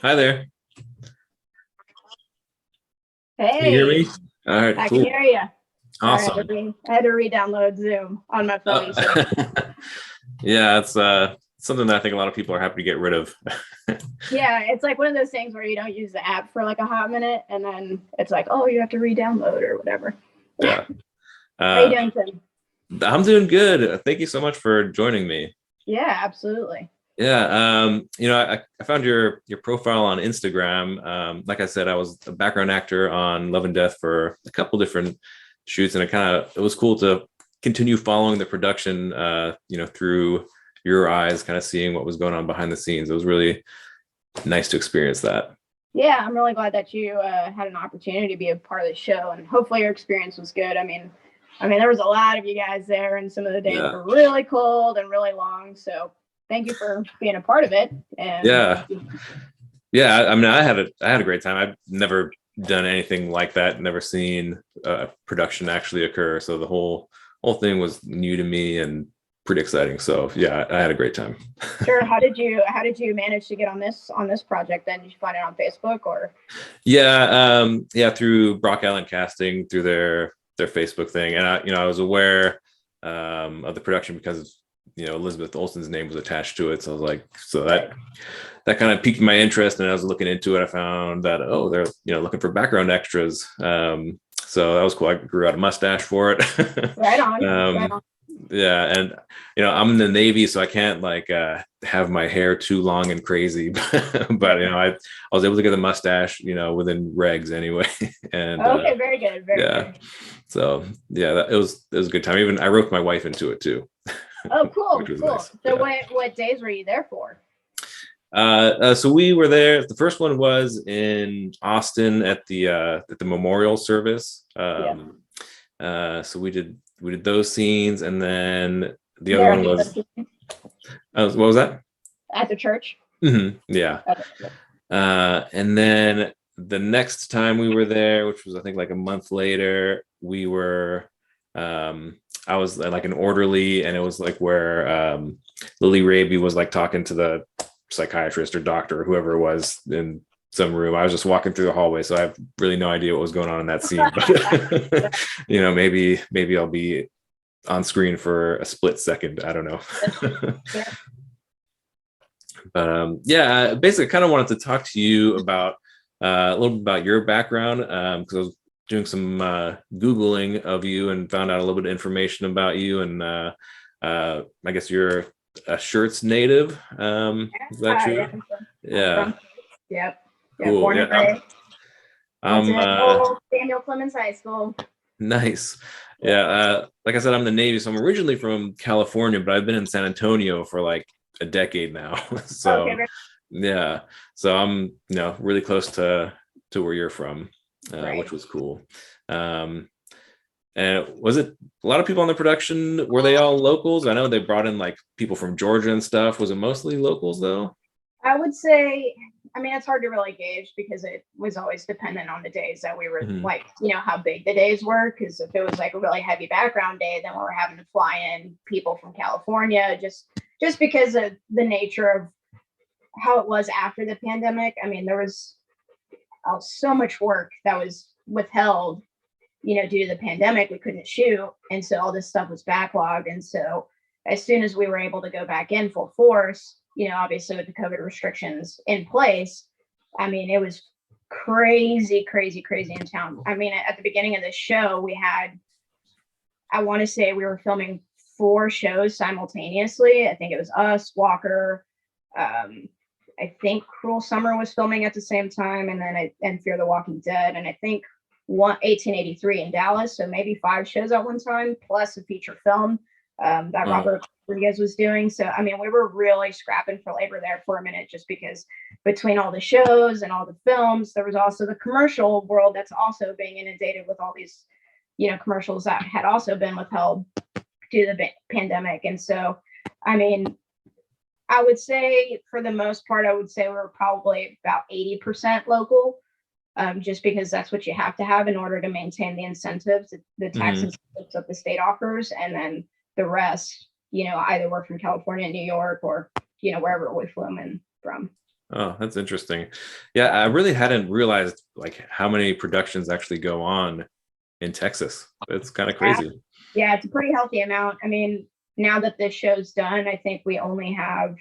Hi there. Can you hear Hey, me? All right, I can cool. hear you. Sorry, Awesome. I had to re-download Zoom on my phone. So Uh, yeah, it's something that I think a lot of people are happy to get rid of. yeah, it's like one of those things where you don't use the app for like a hot minute, and then it's like, oh, you have to re-download or whatever. Yeah. How you Uh, doing, Tim? I'm doing good. Thank you so much for joining me. Yeah, absolutely. Yeah, I found your profile on Instagram. Like I said, I was a background actor on Love and Death for a couple different shoots, and it was cool to continue following the production, through your eyes, kind of seeing what was going on behind the scenes. It was really nice to experience that. Yeah, I'm really glad that you had an opportunity to be a part of the show, and hopefully your experience was good. I mean, there was a lot of you guys there, and some of the days Yeah. were really cold and really long. So thank you for being a part of it. And Yeah. Yeah. I mean, I had a great time. I've never done anything like that, never seen a production actually occur. So the whole thing was new to me and pretty exciting. So yeah, I had a great time. sure. How did you manage to get on this project? Then did you find it on Facebook or? Yeah, through Brock Island Casting, through their Facebook thing. And I was aware of the production because Elizabeth Olsen's name was attached to it. So I was like, so Right. that kind of piqued my interest. And I was looking into it. I found that, oh, they're looking for background extras. So that was cool. I grew out a mustache for it. Right on. Right um, on. yeah, and I'm in the Navy, so I can't like have my hair too long and crazy. But I was able to get the mustache, within regs anyway. And Okay, very good. Very yeah, good. so yeah, it was a good time. Even I roped my wife into it too, Oh, which cool, was cool. nice. So Yeah. what days were you there for? So we were there. The first one was in Austin at the memorial service. Yeah. So we did those scenes, and then the other There one was what was that? at the church. Yeah. Okay. And then the next time we were there, which was I think like a month later, we were I was like an orderly, and it was like where Lily Raby was like talking to the psychiatrist or doctor or whoever it was in some room. I was just walking through the hallway, so I have really no idea what was going on in that scene. But maybe I'll be on screen for a split second. I don't know. Sure. But yeah, basically, kind of wanted to talk to you about a little bit about your background because I was doing some googling of you and found out a little bit of information about you, and I guess you're a Shirts native. Is that Yeah, true? I'm Yeah, from. Yep. Yeah, cool. born Yeah, and raised. Went I'm to old Daniel Clemens High School. nice. Yeah. Yeah, like I said, I'm the Navy, so I'm originally from California, but I've been in San Antonio for like a decade now. Okay. So yeah, so I'm really close to where you're from, which Right. was cool. Um, and was it a lot of people on the production? Were they all locals? I know they brought in like people from Georgia and stuff. Was it mostly locals though? I would say, I mean, it's hard to really gauge because it was always dependent on the days that we were Hmm. like, how big the days were. Because if it was like a really heavy background day, then we were having to fly in people from California just because of the nature of how it was after the pandemic. I mean, there was so much work that was withheld, due to the pandemic. We couldn't shoot, and so all this stuff was backlogged. And so as soon as we were able to go back in full force, obviously with the COVID restrictions in place, I mean, it was crazy, crazy, crazy in town. I mean, at the beginning of the show, we had, I want to say we were filming 4 shows simultaneously. I think it was us, Walker. Um, I think Cruel Summer was filming at the same time, and then and Fear the Walking Dead, and I think 1883 in Dallas. So maybe 5 shows at one time, plus a feature film that Wow. Robert Rodriguez was doing. So I mean, we were really scrapping for labor there for a minute, just because between all the shows and all the films, there was also the commercial world that's also being inundated with all these, commercials that had also been withheld due to the pandemic. And so, I mean, I would say for the most part, I would say we're probably about 80% local, just because that's what you have to have in order to maintain the incentives, the tax Hmm. incentives that the state offers. And then the rest, either we're from California, New York, or, wherever we flew them in from. Oh, that's interesting. Yeah, I really hadn't realized like how many productions actually go on in Texas. It's kind of Yeah, crazy. yeah, it's a pretty healthy amount. I mean, now that this show's done, I think we only have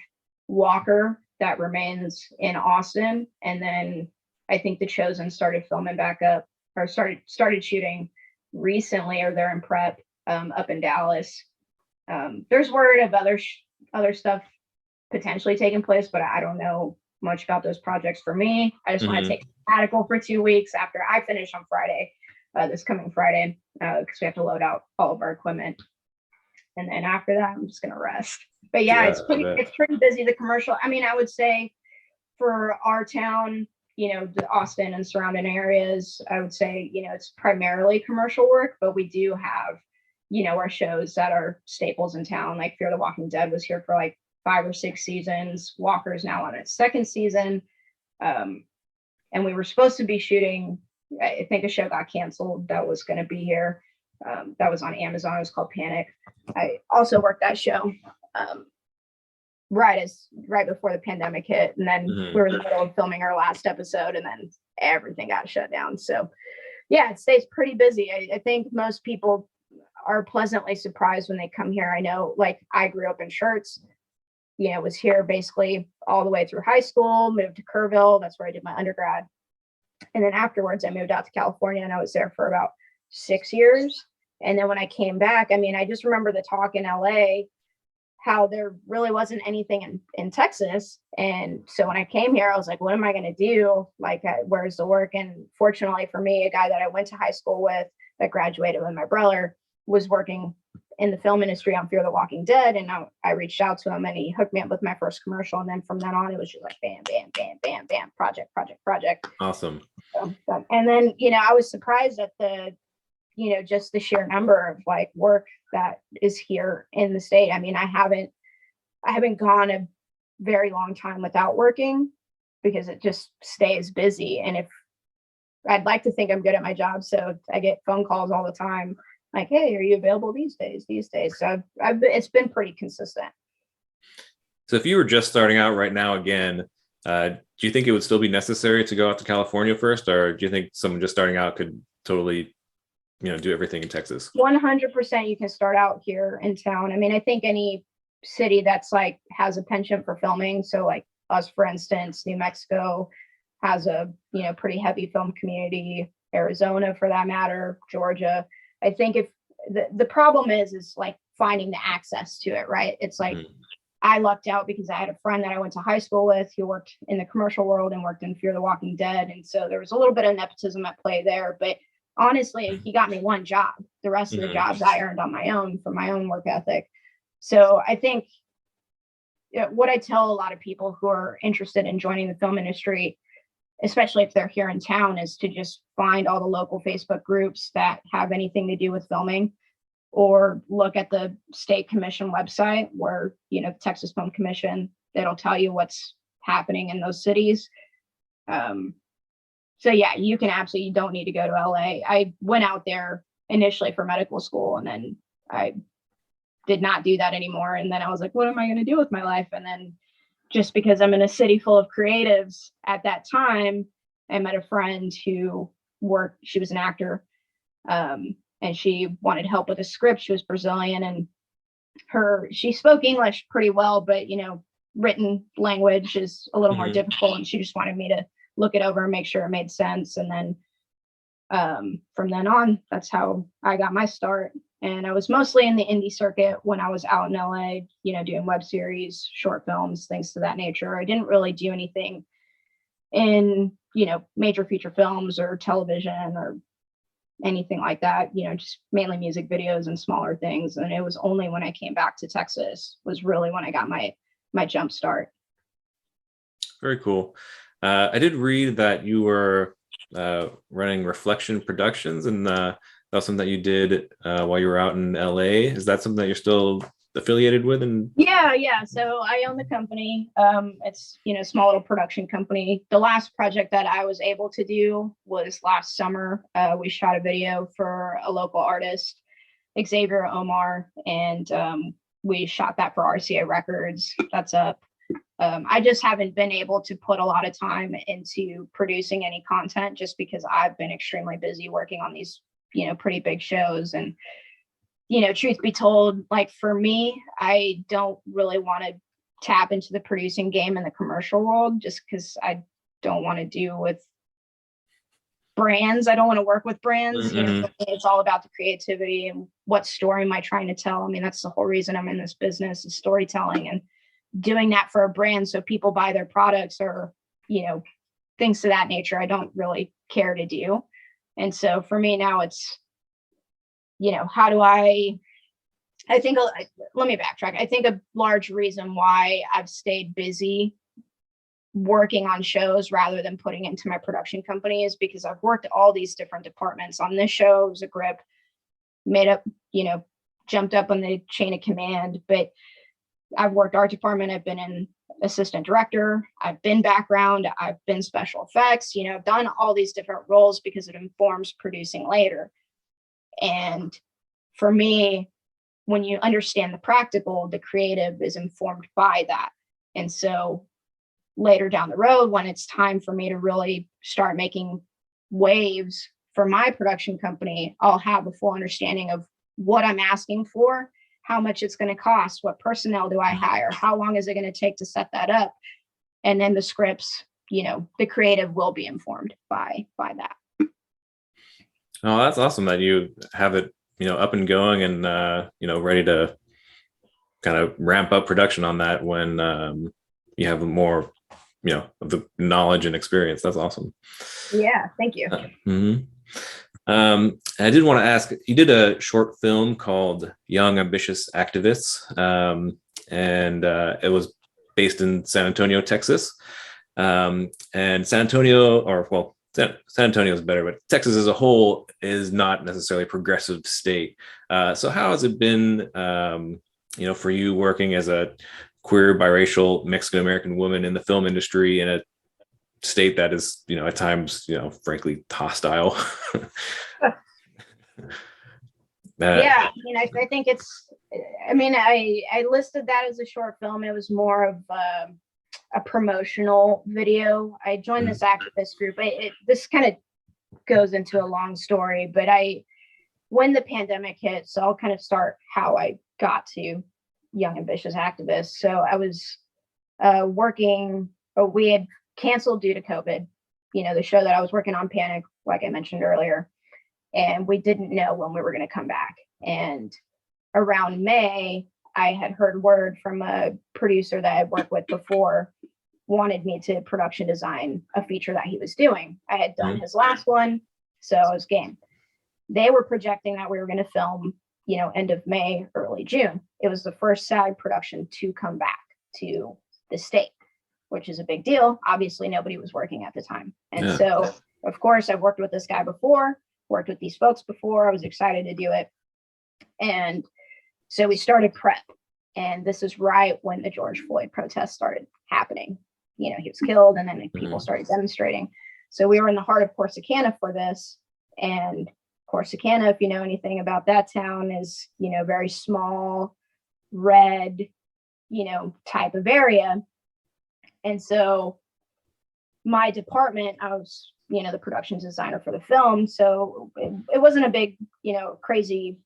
Walker that remains in Austin, and then I think The Chosen started filming back up, or started shooting recently, or they're in prep up in Dallas. There's word of other stuff potentially taking place, but I don't know much about those projects for me. I just want to Hmm. take a sabbatical for 2 weeks after I finish on Friday, this coming Friday, because we have to load out all of our equipment. And then after that, I'm just gonna rest. But yeah, Yeah, I bet. it's pretty busy. The commercial. I mean, I would say for our town, the Austin and surrounding areas, I would say, it's primarily commercial work, but we do have, our shows that are staples in town. Like Fear the Walking Dead was here for like 5 or 6 seasons. Walker's now on its second season. Um, and we were supposed to be shooting, I think a show got canceled that was going to be here. That was on Amazon. It was called Panic. I also worked that show. Um, right before the pandemic hit, and then we Hmm. were in the middle of filming our last episode, and then everything got shut down. So yeah, it stays pretty busy. I think most people are pleasantly surprised when they come here. I know, like, I grew up in Shirts, was here basically all the way through high school, moved to Kerrville, that's where I did my undergrad, and then afterwards I moved out to California, and I was there for about 6 years. And then when I came back, I mean, I just remember the talk in LA how there really wasn't anything in Texas. And so when I came here, I was like, what am I going to do? Like, where's the work? And fortunately for me, a guy that I went to high school with that graduated with my brother was working in the film industry on Fear the Walking Dead. And I reached out to him, and he hooked me up with my first commercial. And then from then on, it was just like bam, bam, bam, bam, bam, project, project, project. Awesome. And then, I was surprised at just the sheer number of like work that is here in the state. I mean, I haven't gone a very long time without working because it just stays busy. And if I'd like to think I'm good at my job, so I get phone calls all the time like, hey, are you available these days? So it's been pretty consistent. So if you were just starting out right now again, do you think it would still be necessary to go out to California first, or do you think someone just starting out could totally, do everything in Texas? 100% you can start out here in town. I mean, I think any city that's like has a penchant for filming, so like us, for instance, New Mexico has a pretty heavy film community, Arizona for that matter, Georgia. I think if the problem is like finding the access to it, right? It's like Mhm. I lucked out because I had a friend that I went to high school with who worked in the commercial world and worked in Fear the Walking Dead. And so there was a little bit of nepotism at play there. But honestly, he got me one job. The rest of the Mhm. jobs I earned on my own from my own work ethic. So I think what I tell a lot of people who are interested in joining the film industry, especially if they're here in town, is to just find all the local Facebook groups that have anything to do with filming, or look at the state commission website where, the Texas Film Commission, it'll tell you what's happening in those cities. Um, so yeah, you don't need to go to LA. I went out there initially for medical school, and then I did not do that anymore. And then I was like, what am I going to do with my life? And then just because I'm in a city full of creatives at that time, I met a friend who she was an actor, and she wanted help with a script. She was Brazilian, and she spoke English pretty well, but written language is a little more Mhm. difficult, and she just wanted me to look it over and make sure it made sense. And then from then on, that's how I got my start. And I was mostly in the indie circuit when I was out in LA, doing web series, short films, things to that nature. I didn't really do anything in, major feature films or television or anything like that, just mainly music videos and smaller things. And it was only when I came back to Texas was really when I got my jump start. Very cool. I did read that you were running Reflection Productions, and that was something that you did while you were out in LA. Is that something that you're still affiliated with? And Yeah. So I own the company. It's small little production company. The last project that I was able to do was last summer. We shot a video for a local artist, Xavier Omar, and we shot that for RCA Records. That's up. I just haven't been able to put a lot of time into producing any content just because I've been extremely busy working on these, pretty big shows. And, truth be told, like for me, I don't really want to tap into the producing game in the commercial world just because I don't want to do with brands. I don't want to work with brands. Mm-hmm. It's all about the creativity and what story am I trying to tell. I mean, that's the whole reason I'm in this business, is storytelling, and doing that for a brand so people buy their products, or things to that nature, I don't really care to do. And so for me now, it's how do I think let me backtrack. I think a large reason why I've stayed busy working on shows rather than putting into my production company is because I've worked all these different departments. On this show, it was a grip, made up, jumped up on the chain of command. But I've worked art department, I've been an assistant director, I've been background, I've been special effects, I've done all these different roles because it informs producing later. And for me, when you understand the practical, the creative is informed by that. And so later down the road, when it's time for me to really start making waves for my production company, I'll have a full understanding of what I'm asking for, how much it's going to cost, what personnel do I hire, how long is it going to take to set that up. And then the scripts, the creative will be informed by that. Oh, that's awesome that you have it, up and going and, ready to kind of ramp up production on that when you have more, of the knowledge and experience. That's awesome. Yeah, thank you. I did want to ask, you did a short film called Young Ambitious Activists, and it was based in San Antonio, Texas. And San Antonio is better, but Texas as a whole is not necessarily a progressive state. So how has it been, for you working as a queer, biracial, Mexican American woman in the film industry in a state that is, at times, frankly hostile? Yeah, I think I listed that as a short film. It was more of a promotional video. I joined this activist group. This kind of goes into a long story, but when the pandemic hit, so I'll kind of start how I got to Young Ambitious Activists. So I was we had canceled due to COVID, the show that I was working on, Panic, like I mentioned earlier, and we didn't know when we were going to come back. And around May, I had heard word from a producer that I'd worked with before, wanted me to production design a feature that he was doing. I had done his last one, so I was game. They were projecting that we were going to film, end of May, early June. It was the first SAG production to come back to the state, which is a big deal. Obviously, nobody was working at the time. And so, of course, I've worked with this guy before, worked with these folks before. I was excited to do it. And so we started prep. And this is right when the George Floyd protests started happening. He was killed, and then people started demonstrating. So we were in the heart of Corsicana for this. And Corsicana, if you know anything about that town, is, very small, red, type of area. And so my department, I was, the production designer for the film. So it wasn't a big, crazy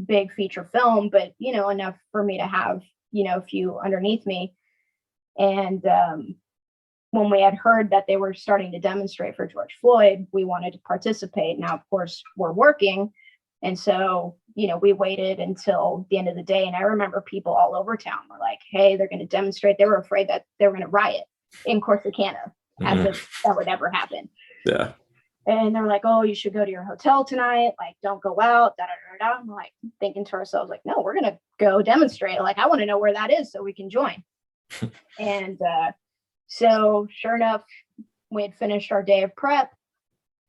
big feature film, but, enough for me to have, a few underneath me. And when we had heard that they were starting to demonstrate for George Floyd, we wanted to participate. Now, of course, we're working. And so, we waited until the end of the day. And I remember people all over town were like, hey, they're going to demonstrate. They were afraid that they were going to riot in Corsicana, as if that would ever happen. Yeah. And they're like, oh, you should go to your hotel tonight. Like, don't go out. Da, da, da, da. I'm like thinking to ourselves, like, no, we're going to go demonstrate. Like, I want to know where that is so we can join. And so sure enough, we had finished our day of prep,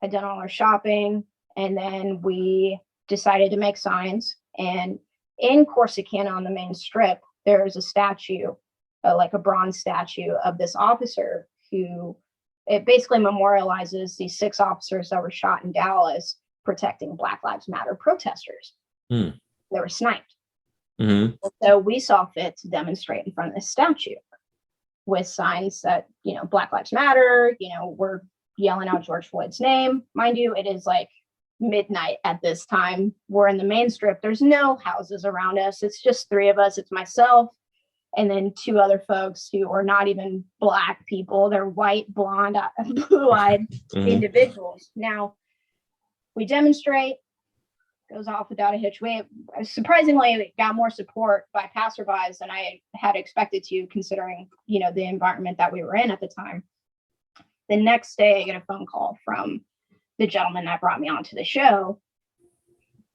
had done all our shopping, and then we decided to make signs. And in Corsicana on the main strip, there's a statue, like a bronze statue of this officer who, it basically memorializes these 6 officers that were shot in Dallas protecting Black Lives Matter protesters. They were sniped. So we saw fit to demonstrate in front of this statue. with signs that, Black Lives Matter, we're yelling out George Floyd's name. Mind you, it is like midnight at this time. We're in the main strip. There's no houses around us. It's just three of us. It's myself and then two other folks who are not even Black people. They're white, blonde, blue-eyed individuals. Now, we demonstrate, goes off without a hitch. We surprisingly got more support by passerbys than I had expected to, considering, the environment that we were in at the time. The next day, I get a phone call from the gentleman that brought me onto the show.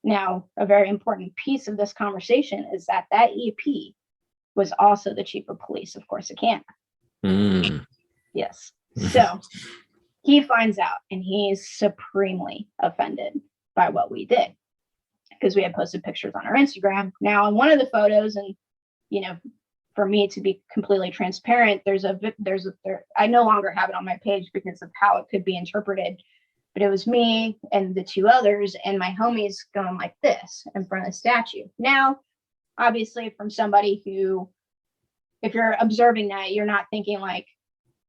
Now, a very important piece of this conversation is that EP was also the chief of police of Corsicana. Yes. So he finds out and he's supremely offended by what we did, because we had posted pictures on our Instagram. Now, in one of the photos, and, for me to be completely transparent, I no longer have it on my page because of how it could be interpreted, but it was me and the two others and my homies going like this in front of the statue. Now, obviously, from somebody who, if you're observing that, you're not thinking like,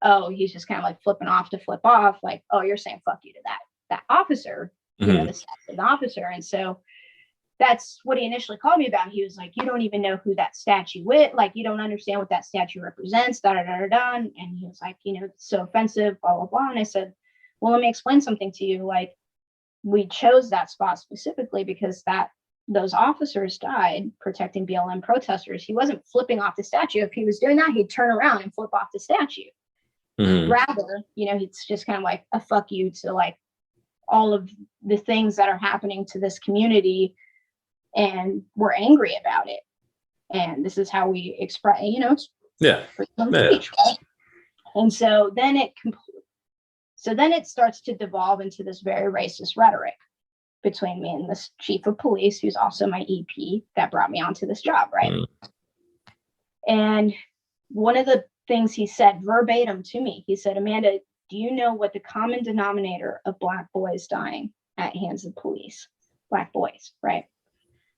oh, he's just kind of like flipping off to flip off, like, oh, you're saying fuck you to that officer, the officer. And so that's what he initially called me about. He was like, you don't even know who that statue is. Like, you don't understand what that statue represents, da da da da da. And he was like, it's so offensive, blah, blah, blah. And I said, well, let me explain something to you. Like, we chose that spot specifically because those officers died protecting BLM protesters. He wasn't flipping off the statue. If he was doing that, he'd turn around and flip off the statue. Rather, it's just kind of like a fuck you to like all of the things that are happening to this community, and we're angry about it. And this is how we express, speech, right? And so then it starts to devolve into this very racist rhetoric between me and this chief of police, who's also my EP that brought me onto this job, right? And one of the things he said verbatim to me, he said, Amanda, do you know what the common denominator of Black boys dying at hands of police? Black boys, right?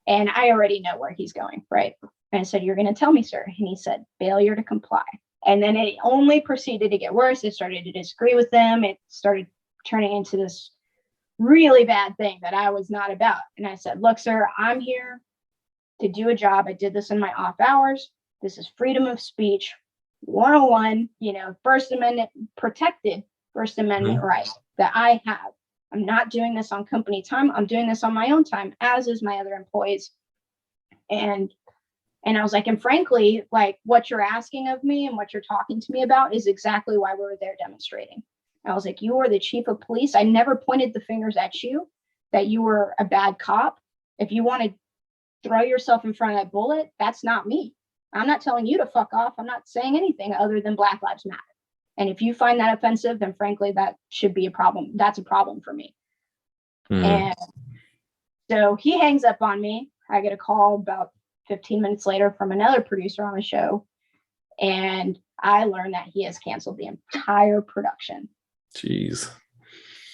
And I already know where he's going, right? And I said, you're going to tell me, sir. And he said, failure to comply. And then it only proceeded to get worse. It started to disagree with them. It started turning into this really bad thing that I was not about. And I said, look, sir, I'm here to do a job. I did this in my off hours. This is freedom of speech 101, First Amendment protected First Amendment right that I have. I'm not doing this on company time. I'm doing this on my own time, as is my other employees. And I was like, and frankly, like what you're asking of me and what you're talking to me about is exactly why we were there demonstrating. I was like, you are the chief of police. I never pointed the fingers at you that you were a bad cop. If you want to throw yourself in front of that bullet, that's not me. I'm not telling you to fuck off. I'm not saying anything other than Black Lives Matter. And if you find that offensive, then frankly, that should be a problem. That's a problem for me. And so he hangs up on me. I get a call about 15 minutes later from another producer on the show. And I learned that he has canceled the entire production. Jeez.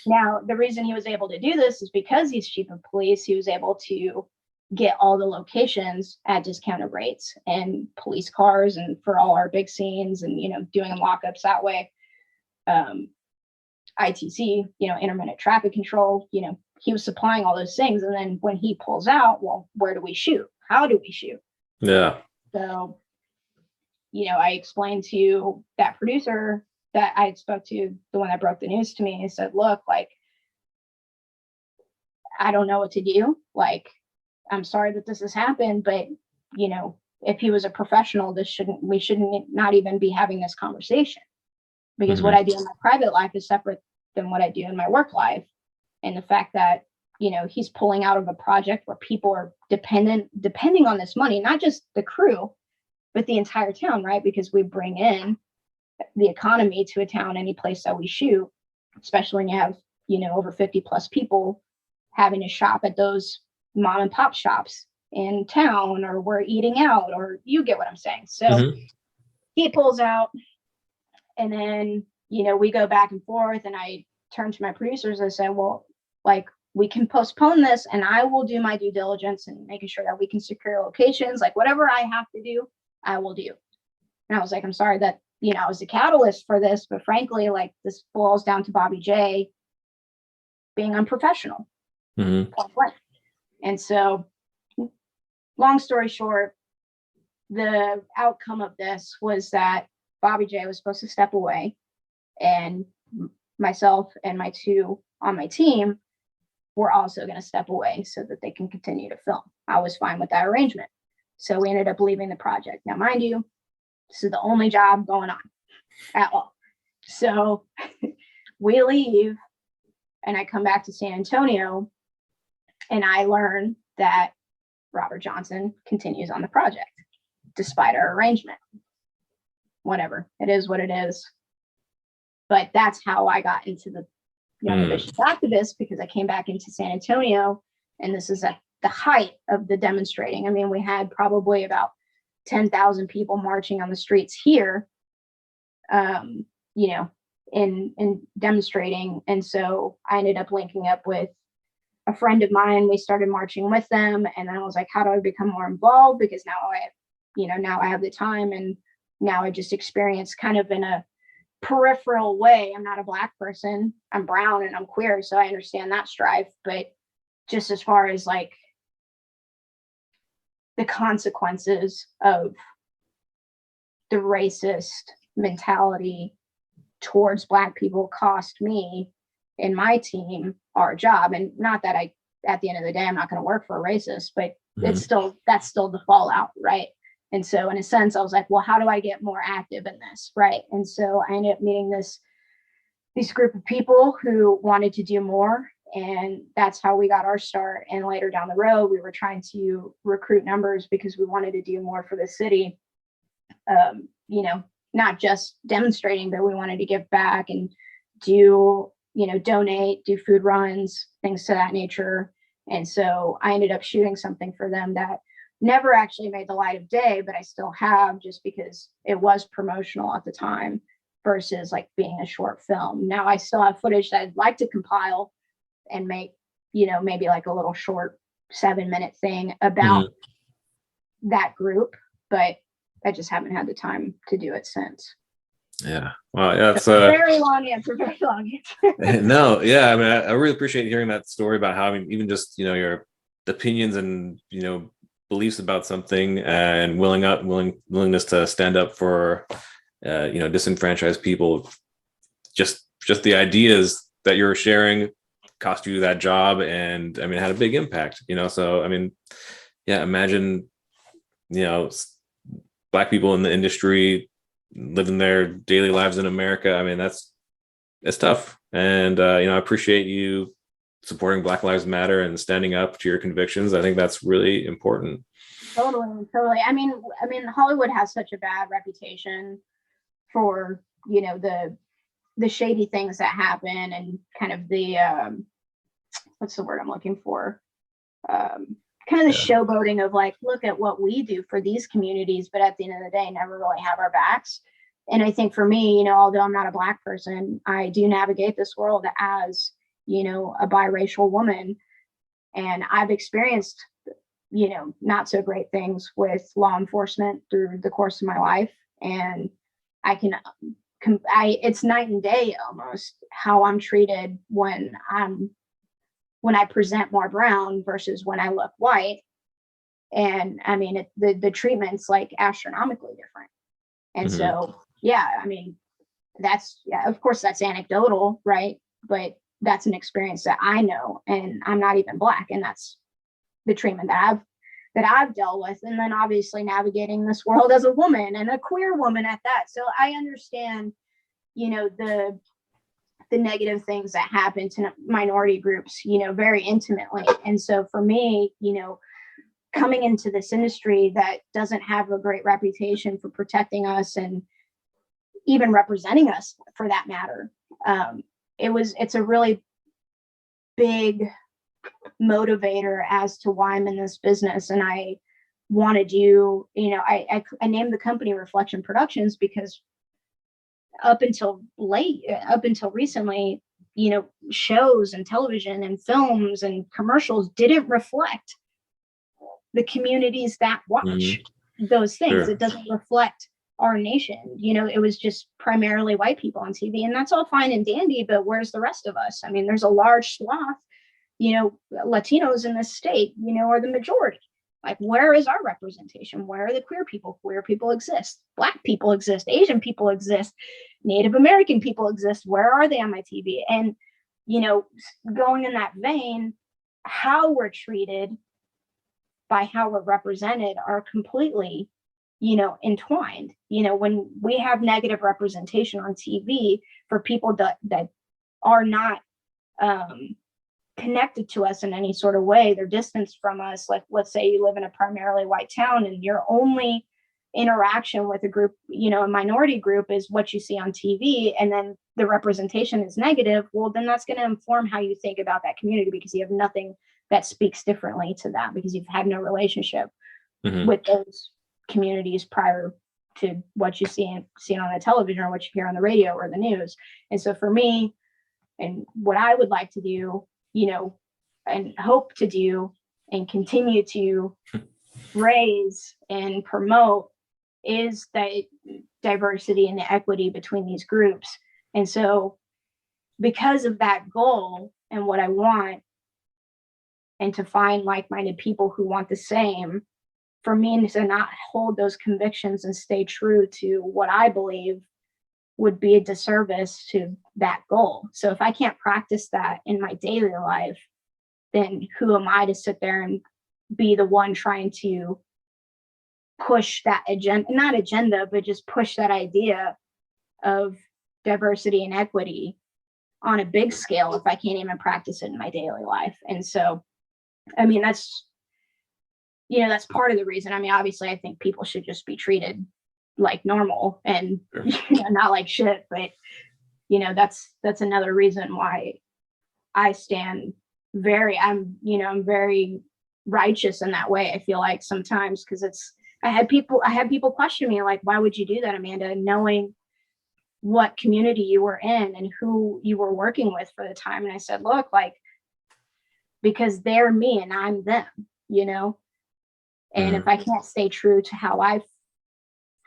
Now, the reason he was able to do this is because he's chief of police. He was able to get all the locations at discounted rates and police cars and for all our big scenes and, doing lockups that way. ITC, intermittent traffic control, he was supplying all those things. And then when he pulls out, well, where do we shoot? How do we shoot? Yeah. So, I explained to that producer that I spoke to, the one that broke the news to me, and said, look, like, I don't know what to do. Like, I'm sorry that this has happened, but, if he was a professional, we shouldn't not even be having this conversation, because what I do in my private life is separate than what I do in my work life. And the fact that, he's pulling out of a project where people are depending on this money, not just the crew, but the entire town, right? Because we bring in the economy to a town, any place that we shoot, especially when you have, over 50 plus people having to shop at those mom and pop shops in town, or we're eating out, or you get what I'm saying. So he pulls out, and then, we go back and forth, and I turn to my producers and say, well, like, we can postpone this and I will do my due diligence and making sure that we can secure locations, like whatever I have to do, I will do. And I was like, I'm sorry that I was the catalyst for this, but frankly, like, this boils down to Bobby J being unprofessional. Mm-hmm. Point blank. And so, long story short, the outcome of this was that Bobby J was supposed to step away, and myself and my two on my team were also going to step away so that they can continue to film. I was fine with that arrangement. So we ended up leaving the project. Now, mind you, this is the only job going on at all. So we leave, and I come back to San Antonio, and I learn that Robert Johnson continues on the project despite our arrangement. Whatever, it is what it is. But that's how I got into the Young Ambitious Activist, because I came back into San Antonio, and this is at the height of the demonstrating. I mean, we had probably about 10,000 people marching on the streets here, in demonstrating. And so I ended up linking up with a friend of mine. We started marching with them, and then I was like, how do I become more involved? Because now I have the time, and now I just experience kind of in a peripheral way. I'm not a Black person, I'm brown and I'm queer, so I understand that strife. But just as far as like the consequences of the racist mentality towards Black people cost me and my team our job. And not that at the end of the day, I'm not going to work for a racist, but that's still the fallout, right? And so in a sense, I was like, well, how do I get more active in this? Right. And so I ended up meeting this group of people who wanted to do more. And that's how we got our start. And later down the road, we were trying to recruit numbers because we wanted to do more for the city. Not just demonstrating, but we wanted to give back and do, donate, do food runs, things to that nature. And so I ended up shooting something for them that never actually made the light of day, but I still have, just because it was promotional at the time versus like being a short film. Now I still have footage that I'd like to compile and make, maybe like a little short 7-minute thing about that group, but I just haven't had the time to do it since. Yeah. Well, yeah, that's very long answer. No, yeah. I mean, I really appreciate hearing that story about how, I mean, even just, your opinions and, beliefs about something, and willingness to stand up for, disenfranchised people. Just the ideas that you're sharing cost you that job, and I mean, it had a big impact. So I mean, yeah, imagine, Black people in the industry living their daily lives in America. I mean, it's tough, and I appreciate you supporting Black Lives Matter and standing up to your convictions. I think that's really important. Totally. I mean, Hollywood has such a bad reputation for, the shady things that happen, and kind of the what's the word I'm looking for? Kind of the showboating of like, look at what we do for these communities, but at the end of the day, never really have our backs. And I think for me, although I'm not a Black person, I do navigate this world as, a biracial woman. And I've experienced, not so great things with law enforcement through the course of my life. And I can, it's night and day almost how I'm treated when I present more brown versus when I look white. And I mean, the treatment's like astronomically different. And so, yeah, I mean, of course that's anecdotal, right? But that's an experience that I know, and I'm not even Black. And that's the treatment that I've dealt with. And then obviously navigating this world as a woman, and a queer woman at that. So I understand, the negative things that happen to minority groups, very intimately. And so for me, coming into this industry that doesn't have a great reputation for protecting us and even representing us for that matter, it's a really big motivator as to why I'm in this business. And I wanted I named the company Reflection Productions because up until recently, shows and television and films and commercials didn't reflect the communities that watch those things. Sure. It doesn't reflect our nation. You know, it was just primarily white people on TV, and that's all fine and dandy, but where's the rest of us? I mean, there's a large swath, you know, Latinos in this state, you know, are the majority. Like, where is our representation? Where are the queer people? Queer people exist. Black people exist. Asian people exist. Native American people exist. Where are they on my TV? And, you know, going in that vein, how we're treated by how we're represented are completely, you know, entwined. You know, when we have negative representation on TV for people that are not connected to us in any sort of way, they're distanced from us. Like, let's say you live in a primarily white town and your only interaction with a group, you know, a minority group is what you see on TV, and then the representation is negative. Well, then that's going to inform how you think about that community, because you have nothing that speaks differently to that, because you've had no relationship with those communities prior to what you see on the television or what you hear on the radio or the news. And so for me, and what I would like to do, you know, and hope to do and continue to raise and promote is that diversity and the equity between these groups. And so because of that goal and what I want, and to find like-minded people who want the same, for me to not hold those convictions and stay true to what I believe would be a disservice to that goal. So if I can't practice that in my daily life, then who am I to sit there and be the one trying to push that agenda, but just push that idea of diversity and equity on a big scale if I can't even practice it in my daily life. And so, I mean, that's, you know, that's part of the reason. I mean, obviously I think people should just be treated like normal and you know, not like shit, but you know, that's another reason why I stand I'm very righteous in that way. I feel like sometimes, because I had people question me like, why would you do that, Amanda, knowing what community you were in and who you were working with for the time? And I said, look, like, because they're me and I'm them, you know? And if I can't stay true to how I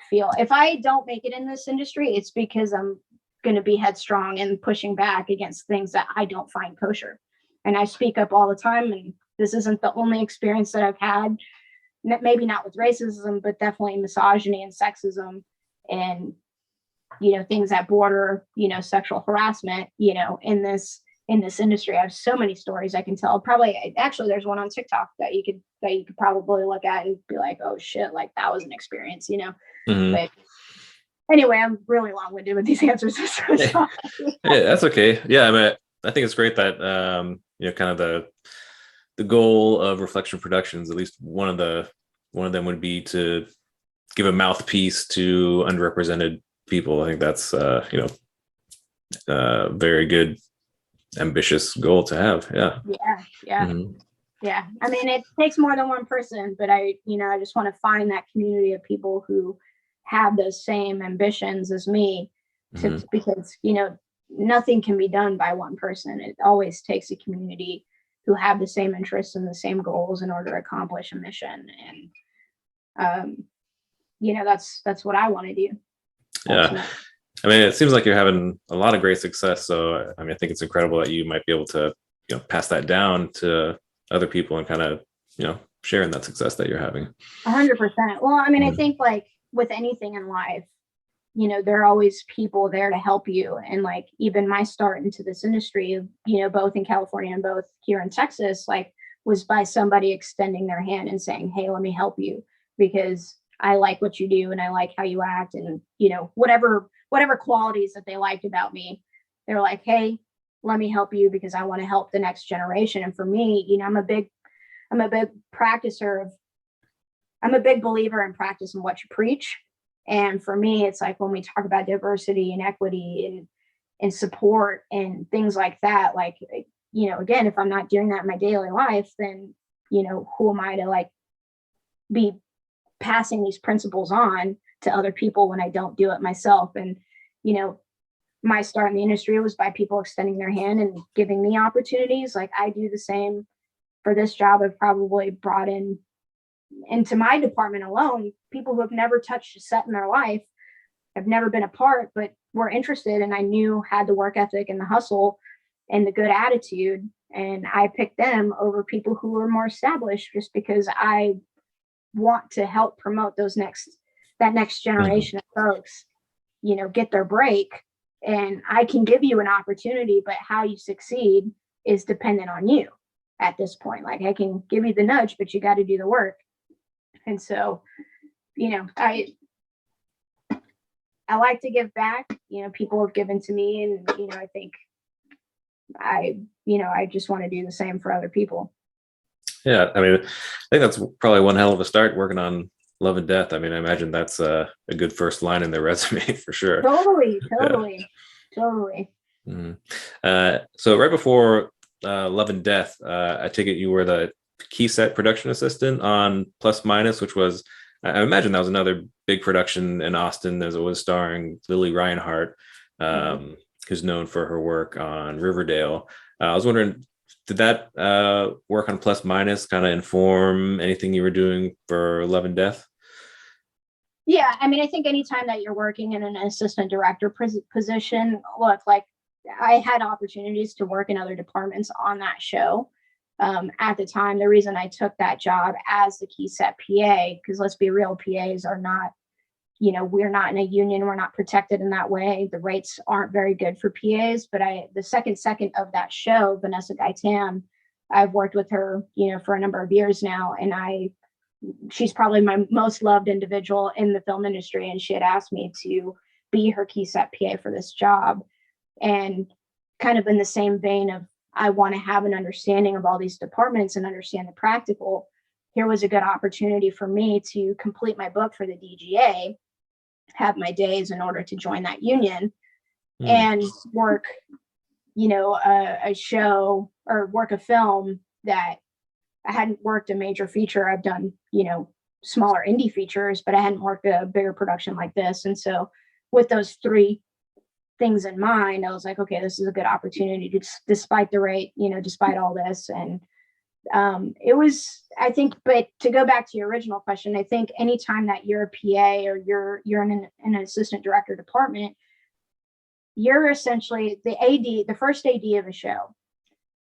feel, if I don't make it in this industry, it's because I'm going to be headstrong and pushing back against things that I don't find kosher. And I speak up all the time. And this isn't the only experience that I've had, maybe not with racism, but definitely misogyny and sexism and, you know, things that border, you know, sexual harassment, you know, in this industry. I have so many stories I can tell. Probably, actually, there's one on TikTok that you could probably look at and be like, oh shit, like that was an experience, you know. But anyway, I'm really long-winded with these answers. Yeah, that's okay. Yeah, I mean, I think it's great that you know, kind of the goal of Reflection Productions, at least one of them would be to give a mouthpiece to underrepresented people. I think that's you know, very good, ambitious goal to have. Yeah. Yeah. I mean, it takes more than one person, but I just want to find that community of people who have those same ambitions as me, because, you know, nothing can be done by one person. It always takes a community who have the same interests and the same goals in order to accomplish a mission. And, you know, that's what I want to do. Yeah. I mean, it seems like you're having a lot of great success. So, I mean, I think it's incredible that you might be able to, you know, pass that down to other people and kind of, you know, sharing that success that you're having. 100%. Well, I mean, I think like with anything in life, you know, there are always people there to help you. And like, even my start into this industry, you know, both in California and both here in Texas, like, was by somebody extending their hand and saying, hey, let me help you because I like what you do and I like how you act. And, you know, whatever qualities that they liked about me, they were like, hey, let me help you because I want to help the next generation. And for me, you know, I'm a big believer in practice and what you preach. And for me, it's like when we talk about diversity and equity and support and things like that, like, you know, again, if I'm not doing that in my daily life, then, you know, who am I to like be passing these principles on to other people when I don't do it myself? And, you know, my start in the industry was by people extending their hand and giving me opportunities. Like I do the same for this job. I've probably brought into my department alone people who have never touched a set in their life, have never been a part, but were interested, and I knew had the work ethic and the hustle and the good attitude. And I picked them over people who were more established, just because I want to help promote that next generation of folks, get their break. And I can give you an opportunity, but how you succeed is dependent on you at this point. Like, I can give you the nudge, but you got to do the work. And so, I like to give back. People have given to me, and I think I just want to do the same for other people. Yeah, I mean, I think that's probably one hell of a start, working on Love and Death. I mean, I imagine that's a good first line in their resume for sure. Totally. So right before Love and Death, I take it you were the key set production assistant on Plus Minus, which was, I imagine that was another big production in Austin, as it was starring Lily Reinhart, who's known for her work on Riverdale. I was wondering, did that work on Plus Minus kind of inform anything you were doing for Love and Death? Yeah, I mean, I think anytime that you're working in an assistant director position, look, like, I had opportunities to work in other departments on that show. At the time, the reason I took that job as the key set PA, because let's be real, PAs are not, we're not in a union, we're not protected in that way. The rates aren't very good for PAs. But the second of that show, Vanessa Gaitan, I've worked with her, for a number of years now, and she's probably my most loved individual in the film industry. And she had asked me to be her key set PA for this job. And kind of in the same vein of, I want to have an understanding of all these departments and understand the practical. Here was a good opportunity for me to complete my book for the DGA, have my days in order to join that union, and work, a show or work a film that I hadn't worked a major feature. I've done, smaller indie features, but I hadn't worked a bigger production like this. And so with those three things in mind, I was like, okay, this is a good opportunity to, despite the rate, despite all this. And it was, I think, but to go back to your original question, I think anytime that you're a PA or you're in an assistant director department, you're essentially the AD, the first AD of a show.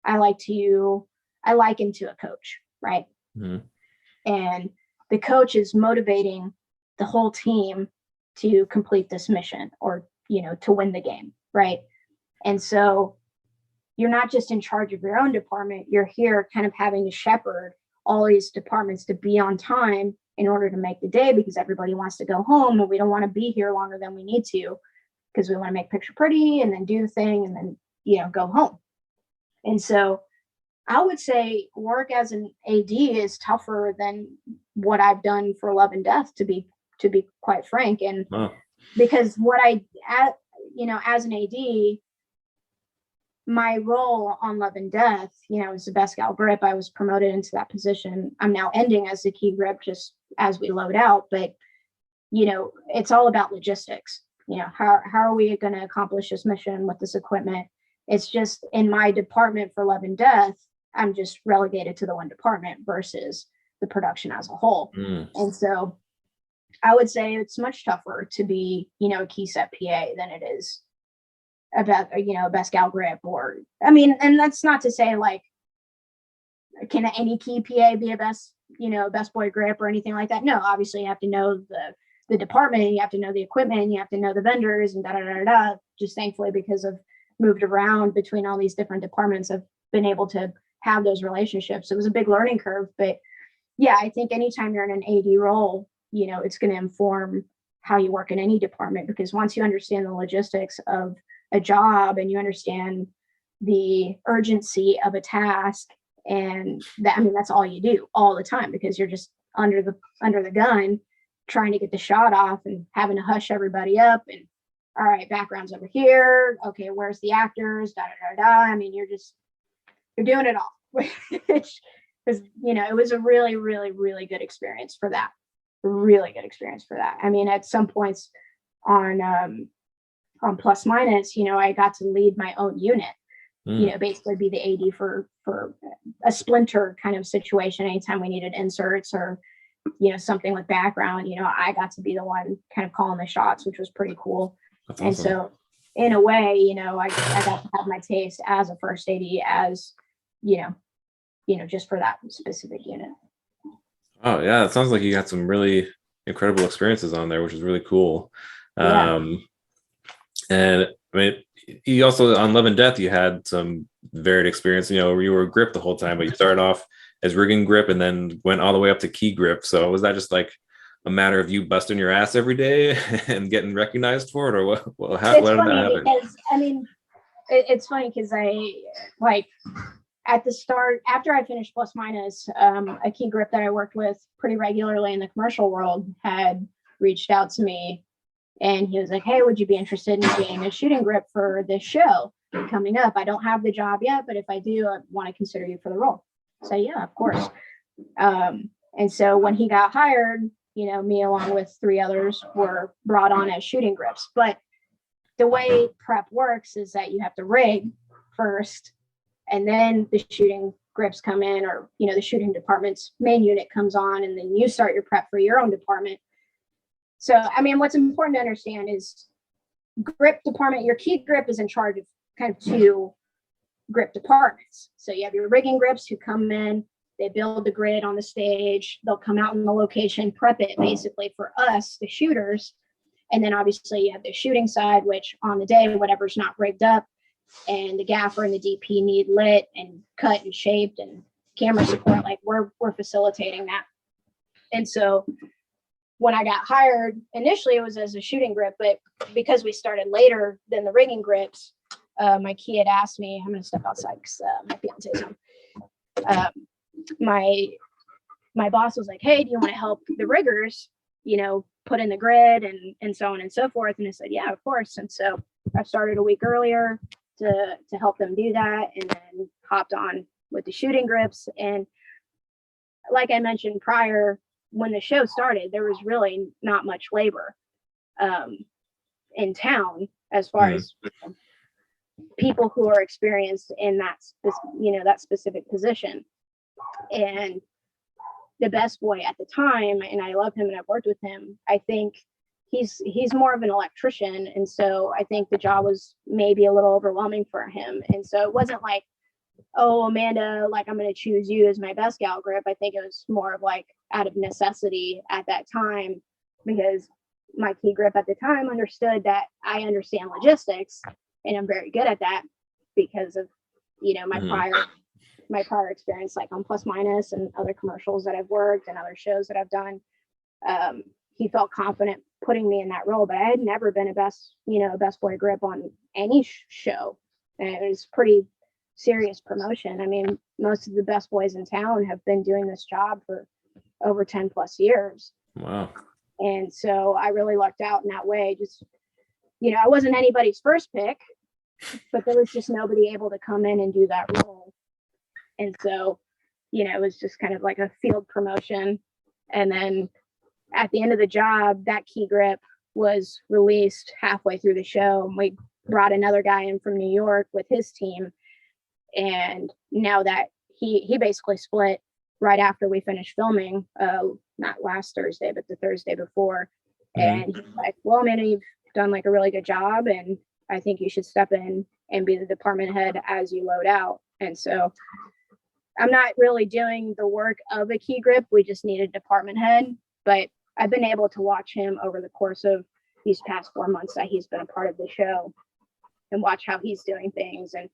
I liken to a coach, right? And the coach is motivating the whole team to complete this mission, or to win the game, right? And so you're not just in charge of your own department, you're here kind of having to shepherd all these departments to be on time in order to make the day, because everybody wants to go home, and we don't want to be here longer than we need to, because we want to make picture pretty and then do the thing and then go home. And so I would say work as an AD is tougher than what I've done for Love and Death, to be quite frank. And because what as an AD, my role on Love and Death, was the best gal grip. I was promoted into that position. I'm now ending as the key grip just as we load out. But, it's all about logistics. How are we going to accomplish this mission with this equipment? It's just in my department for Love and Death, I'm just relegated to the one department versus the production as a whole. And so I would say it's much tougher to be, a key set PA than it is about, a best gal grip, or, and that's not to say like, can any key PA be a best boy grip or anything like that? No, obviously you have to know the department, you have to know the equipment, you have to know the vendors, and just thankfully, because I've moved around between all these different departments, I've been able to have those relationships. It was a big learning curve, but yeah, I think anytime you're in an AD role, it's going to inform how you work in any department, because once you understand the logistics of a job and you understand the urgency of a task, and that's all you do all the time, because you're just under the gun trying to get the shot off and having to hush everybody up, and all right, background's over here, okay, where's the actors, you're doing it all. Because it was a really, really, really good experience for that. At some points on Plus Minus, I got to lead my own unit, basically be the AD for a splinter kind of situation anytime we needed inserts or something with background, I got to be the one kind of calling the shots, which was pretty cool. That's and awesome. so in a way, I got to have my taste as a first AD, as just for that specific unit. Oh yeah, it sounds like you got some really incredible experiences on there, which is really cool. Yeah. And I mean, you also on Love and Death, you had some varied experience. You were grip the whole time, but you started off as rigging grip and then went all the way up to key grip. So was that just like a matter of you busting your ass every day and getting recognized for it, or what? Well, what did that happen? Because I mean, it's funny because I like at the start, after I finished Plus Minus, a key grip that I worked with pretty regularly in the commercial world had reached out to me, and he was like, "Hey, would you be interested in being a shooting grip for this show coming up? I don't have the job yet, but if I do, I want to consider you for the role." So yeah, of course. And so when he got hired, me along with 3 others were brought on as shooting grips. But the way prep works is that you have to rig first, and then the shooting grips come in, or the shooting department's main unit comes on, and then you start your prep for your own department. So I mean, what's important to understand is grip department, your key grip is in charge of kind of 2 grip departments. So you have your rigging grips who come in, they build the grid on the stage, they'll come out in the location, prep it basically for us, the shooters. And then obviously you have the shooting side, which on the day, whatever's not rigged up and the gaffer and the DP need lit and cut and shaped and camera support, like we're facilitating that. And so when I got hired, initially it was as a shooting grip, but because we started later than the rigging grips, my key had asked me, I'm going to step outside because my fiance's home. My boss was like, "Hey, do you want to help the riggers, put in the grid and so on and so forth?" And I said, "Yeah, of course." And so I started a week earlier to help them do that, and then hopped on with the shooting grips. And like I mentioned prior, when the show started, there was really not much labor in town as far as people who are experienced in that that specific position. And the best boy at the time, and I love him and I've worked with him, I think he's more of an electrician, and so I think the job was maybe a little overwhelming for him. And so it wasn't like, "Oh, Amanda, like I'm going to choose you as my best gal grip." I think it was more of like out of necessity at that time, because my key grip at the time understood that I understand logistics and I'm very good at that because of my prior experience, like on Plus Minus and other commercials that I've worked and other shows that I've done. He felt confident putting me in that role, but I had never been a best boy grip on any show. And it was pretty serious promotion. I mean, most of the best boys in town have been doing this job for over 10 plus years. Wow. And so I really lucked out in that way. Just, I wasn't anybody's first pick, but there was just nobody able to come in and do that role. And so, it was just kind of like a field promotion. And then at the end of the job, that key grip was released halfway through the show. And we brought another guy in from New York with his team. And now that he basically split right after we finished filming, not last Thursday, but the Thursday before. And he's like, "Well, Amanda, you've done like a really good job, and I think you should step in and be the department head as you load out." And so I'm not really doing the work of a key grip. We just need a department head, but I've been able to watch him over the course of these past 4 months that he's been a part of the show and watch how he's doing things. And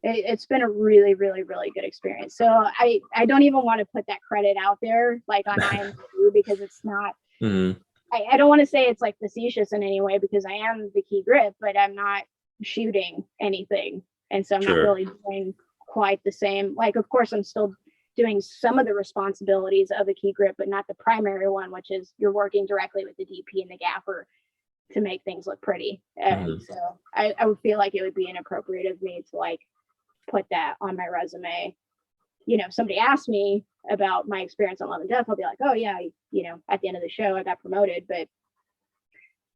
it's been a really, really, really good experience. So I don't even want to put that credit out there like on IMDb, because it's not, I don't want to say it's like facetious in any way, because I am the key grip, but I'm not shooting anything. And so I'm not really doing quite the same. Like, of course, I'm still doing some of the responsibilities of a key grip, but not the primary one, which is you're working directly with the DP and the gaffer to make things look pretty. And so I would feel like it would be inappropriate of me to like put that on my resume. If somebody asked me about my experience on Love and Death, I'll be like, "Oh yeah, at the end of the show I got promoted." But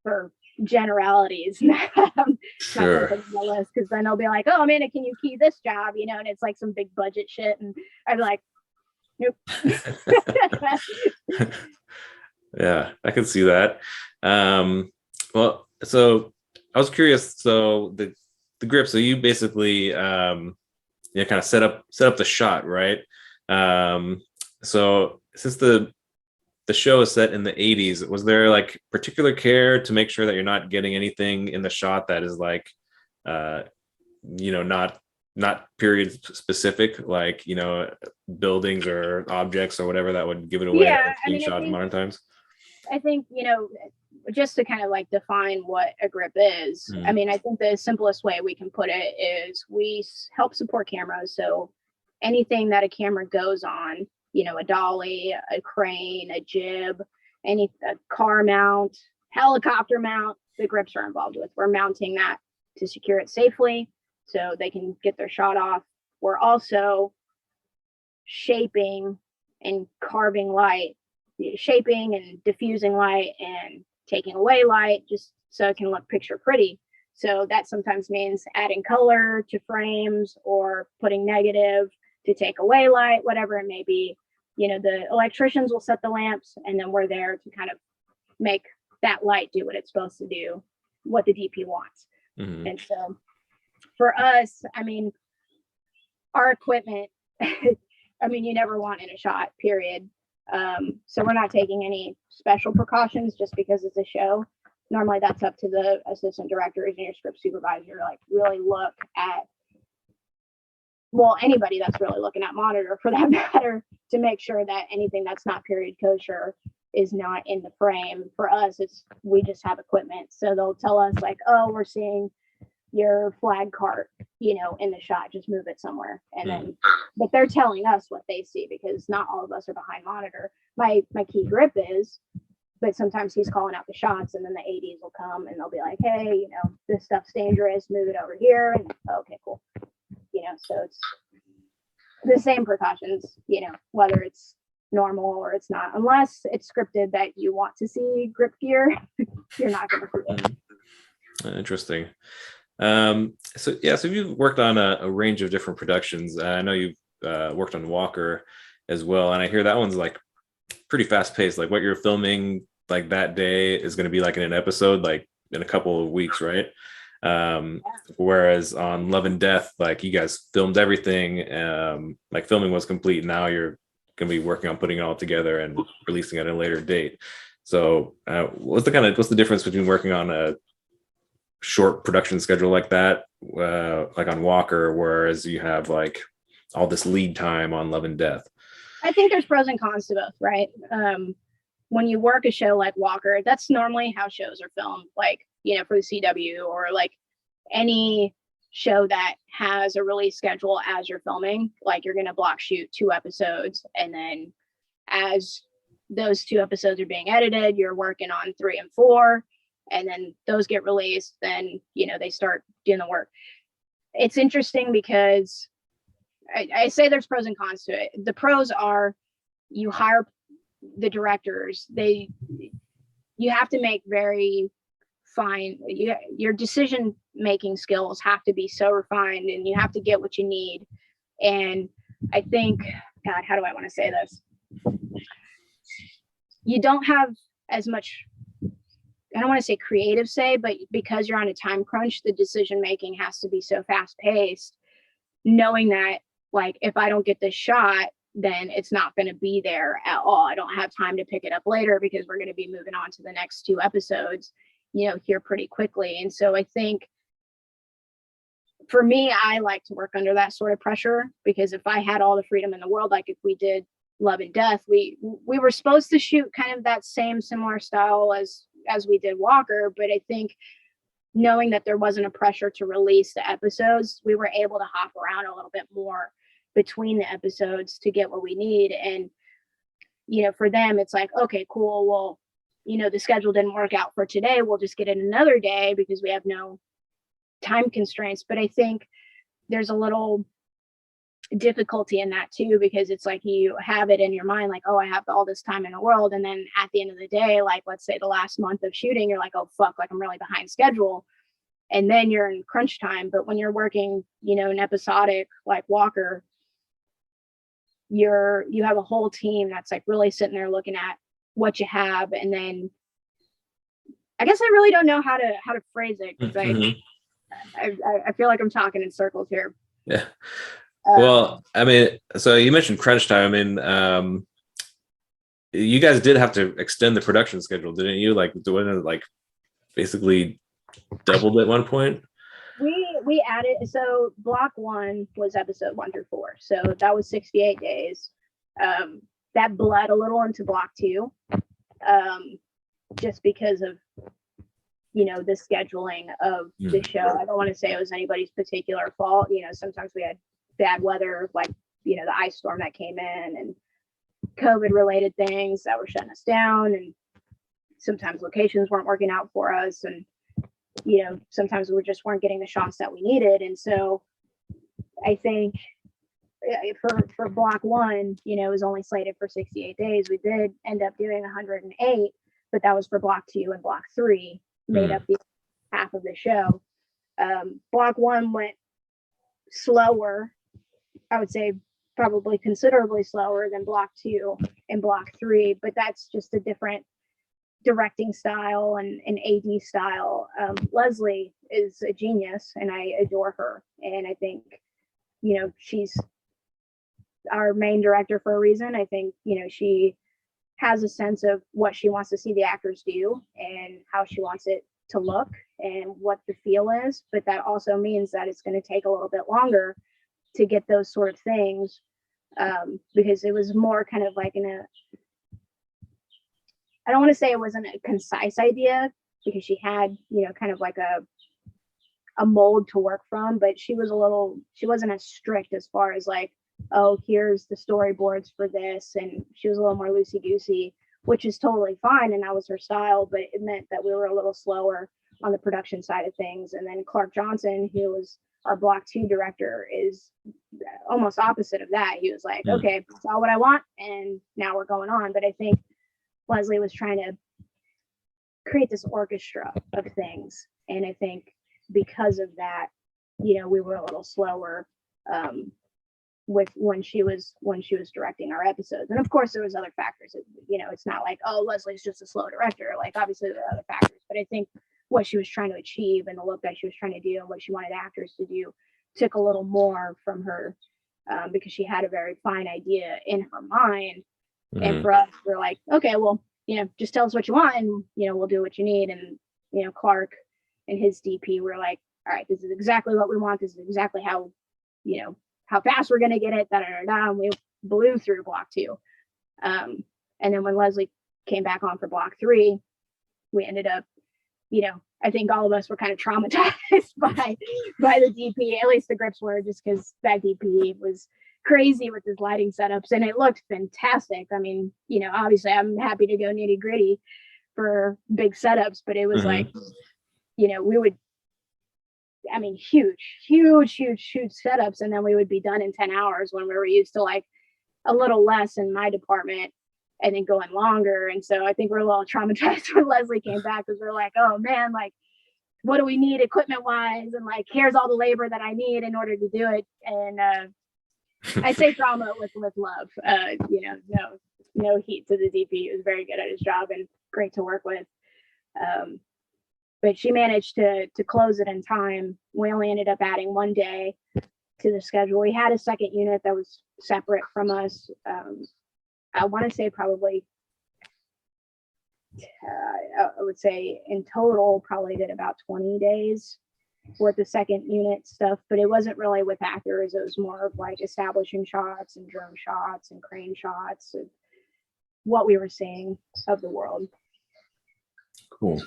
for generalities, not on the list, because then they'll be like, "Oh, Amanda, can you key this job?" And it's like some big budget shit, and I'd be like, Nope. Yeah, I can see that. Well, so I was curious. So the grip. So you basically kind of set up the shot, right? Um, so since the show is set in the 80s, was there like particular care to make sure that you're not getting anything in the shot that is like uh not period specific, like buildings or objects or whatever that would give it away that Yeah, it's I being mean, shot in modern times? I think, just to kind of like define what a grip is, I Mm. mean, I think the simplest way we can put it is we help support cameras. So anything that a camera goes on, a dolly, a crane, a jib, a car mount, helicopter mount, the grips are involved with. We're mounting that to secure it safely so they can get their shot off. We're also shaping and carving light, shaping and diffusing light and taking away light just so it can look picture pretty. So that sometimes means adding color to frames or putting negative to take away light, whatever it may be. The electricians will set the lamps, and then we're there to kind of make that light do what it's supposed to do, what the DP wants. Mm-hmm. And so for us, I mean, our equipment, I mean, you never want in a shot, period. So we're not taking any special precautions just because it's a show. Normally that's up to the assistant directors and your script supervisor, like really look at, well, anybody that's really looking at monitor for that matter, to make sure that anything that's not period kosher is not in the frame. For us, we just have equipment. So they'll tell us like, oh, we're seeing your flag cart, in the shot, just move it somewhere. And then, but they're telling us what they see because not all of us are behind monitor. My key grip is, but sometimes he's calling out the shots, and then the ADs will come and they'll be like, hey, this stuff's dangerous, move it over here. And okay, cool. So it's the same precautions, whether it's normal or it's not, unless it's scripted that you want to see grip gear, you're not going to see it. Interesting. So you've worked on a range of different productions. I know you've worked on Walker as well, and I hear that one's like pretty fast paced. Like what you're filming like that day is going to be like in an episode, like in a couple of weeks, right? Whereas on Love and Death, like you guys filmed everything, like filming was complete. Now you're going to be working on putting it all together and releasing it at a later date. So, what's the difference between working on a short production schedule like that, like on Walker, whereas you have like all this lead time on Love and Death? I think there's pros and cons to both, right? When you work a show like Walker, that's normally how shows are filmed, like, for the CW or like any show that has a release schedule as you're filming. Like you're going to block shoot 2 episodes, and then as those 2 episodes are being edited, you're working on 3 and 4, and then those get released. Then, they start doing the work. It's interesting because I say there's pros and cons to it. The pros are you hire the directors. You have to make very fine, your decision making skills have to be so refined, and you have to get what you need. And I think, God, how do I want to say this? You don't have as much, I don't want to say creative say, but because you're on a time crunch, the decision making has to be so fast paced, knowing that like if I don't get this shot, then it's not going to be there at all. I don't have time to pick it up later because we're going to be moving on to the next 2 episodes, here pretty quickly. And so I think for me, I like to work under that sort of pressure, because if I had all the freedom in the world, like if we did Love and Death, we were supposed to shoot kind of that same similar style as we did Walker. But I think knowing that there wasn't a pressure to release the episodes, we were able to hop around a little bit more between the episodes to get what we need. And, for them, it's like, okay, cool. Well, the schedule didn't work out for today. We'll just get it another day because we have no time constraints. But I think there's a little difficulty in that too, because it's like you have it in your mind, like, oh, I have all this time in the world. And then at the end of the day, like, let's say the last month of shooting, you're like, oh, fuck, like I'm really behind schedule. And then you're in crunch time. But when you're working, an episodic like Walker, you have a whole team that's like really sitting there looking at what you have, and then I guess I really don't know how to phrase it, because I feel like I'm talking in circles here. Yeah. Well, I mean, so you mentioned crunch time. I mean, you guys did have to extend the production schedule, didn't you? Like, doing it like basically doubled at one point. We added, so block 1 was episode 1 through 4, so that was 68 days. That bled a little into block 2, just because of the scheduling of the show. I don't want to say it was anybody's particular fault. Sometimes we had bad weather, like the ice storm that came in, and COVID related things that were shutting us down, and sometimes locations weren't working out for us, and sometimes we just weren't getting the shots that we needed. And so I think for block 1, it was only slated for 68 days. We did end up doing 108, but that was for block 2, and block 3 made up the half of the show. Block 1 went slower, I would say probably considerably slower than block 2 and block 3, but that's just a different directing style and an AD style. Leslie is a genius, and I adore her, and I think she's our main director for a reason. I think she has a sense of what she wants to see the actors do and how she wants it to look and what the feel is, but that also means that it's going to take a little bit longer to get those sort of things, because it was more kind of like I don't want to say it wasn't a concise idea, because she had kind of like a mold to work from, but she wasn't as strict as far as like, oh, here's the storyboards for this, and she was a little more loosey-goosey, which is totally fine, and that was her style, but it meant that we were a little slower on the production side of things. And then Clark Johnson, who was our block 2 director, is almost opposite of that. He was like, okay, that's all what I want, and now we're going on. But I think Leslie was trying to create this orchestra of things, and I think because of that, we were a little slower with when she was directing our episodes. And of course there was other factors. It's not like, oh, Leslie's just a slow director. Like, obviously there are other factors, but I think what she was trying to achieve and the look that she was trying to do and what she wanted actors to do took a little more from her, because she had a very fine idea in her mind. And for us, we're like, okay, well, just tell us what you want, and we'll do what you need. And Clark and his DP were like, all right, this is exactly what we want. This is exactly how how fast we're going to get it. And we blew through block 2. And then when Leslie came back on for block 3, we ended up, I think all of us were kind of traumatized by the DP. At least the grips were, just because that DP was crazy with his lighting setups, and it looked fantastic. I mean, obviously I'm happy to go nitty gritty for big setups, but it was like, we would, I mean, huge setups, and then we would be done in 10 hours when we were used to like a little less in my department and then going longer. And so I think we're a little traumatized when Leslie came back, because we're like, oh man, like, what do we need equipment wise? And like, here's all the labor that I need in order to do it. And I say drama with love. No heat to the DP. He was very good at his job and great to work with. But she managed to close it in time. We only ended up adding 1 day to the schedule. We had a second unit that was separate from us. I want to say probably, I would say in total, probably did about 20 days worth of second unit stuff, but it wasn't really with actors. It was more of like establishing shots and drone shots and crane shots of what we were seeing of the world. Cool.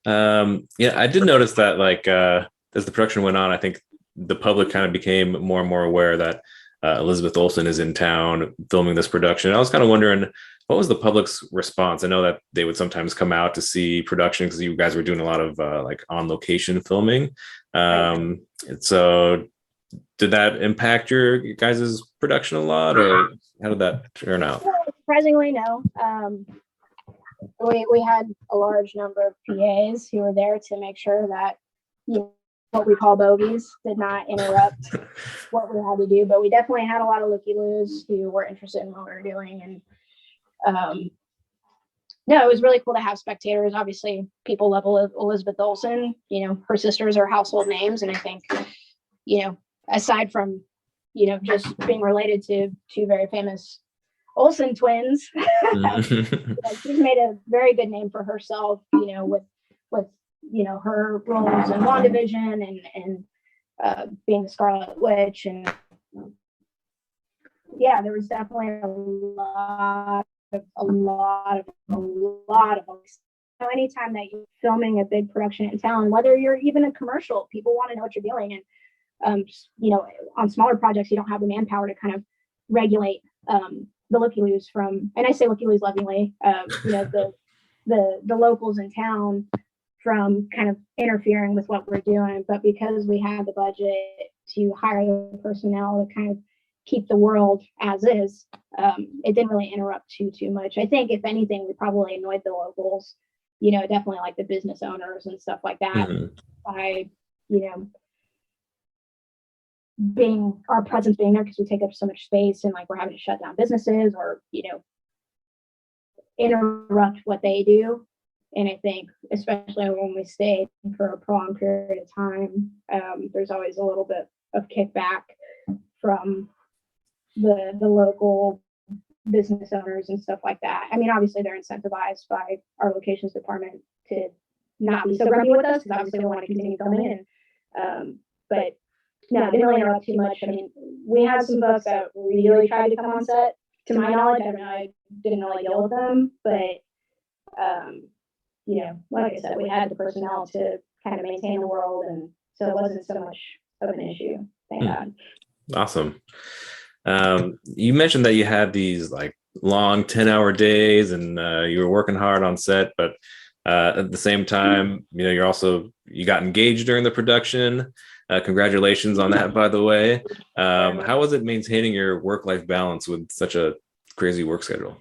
Yeah, I did notice that, like, as the production went on, I think the public kind of became more and more aware that Elizabeth Olsen is in town filming this production. I was kind of wondering, what was the public's response? I know that they would sometimes come out to see production because you guys were doing a lot of like on location filming. So did that impact your guys' production a lot, or how did that turn out? Surprisingly, no. We had a large number of PAs who were there to make sure that what we call bogeys did not interrupt what we had to do, but we definitely had a lot of looky-loos who were interested in what we were doing. And no, it was really cool to have spectators. Obviously, people love Elizabeth Olsen. Her sisters are household names. And I think, aside from, just being related to two very famous Olsen twins, she's made a very good name for herself, with her roles in WandaVision and being the Scarlet Witch. And yeah, there was definitely a lot of anytime that you're filming a big production in town, whether you're even a commercial, people want to know what you're doing. And on smaller projects, you don't have the manpower to kind of regulate the looky-loos from, and I say looky-loos lovingly, the locals in town from kind of interfering with what we're doing. But because we had the budget to hire the personnel to kind of keep the world as is, it didn't really interrupt too much. I think if anything, we probably annoyed the locals, definitely like the business owners and stuff like that, by being our presence being there, because we take up so much space and like we're having to shut down businesses or interrupt what they do. And I think especially when we stay for a prolonged period of time, there's always a little bit of kickback from the local business owners and stuff like that. I mean, obviously they're incentivized by our locations department to not be so grumpy with us, because obviously we want to continue filming. And but no, didn't really interrupt too much. I mean, we had some folks that really tried to come on set. To my knowledge, I didn't really deal with them, but like I said, we had the personnel to kind of maintain the world, and so it wasn't so much of an issue. Thank God. Awesome. You mentioned that you had these like long 10-hour days and you were working hard on set, but at the same time, you got engaged during the production. Congratulations on that, by the way. How was it maintaining your work-life balance with such a crazy work schedule?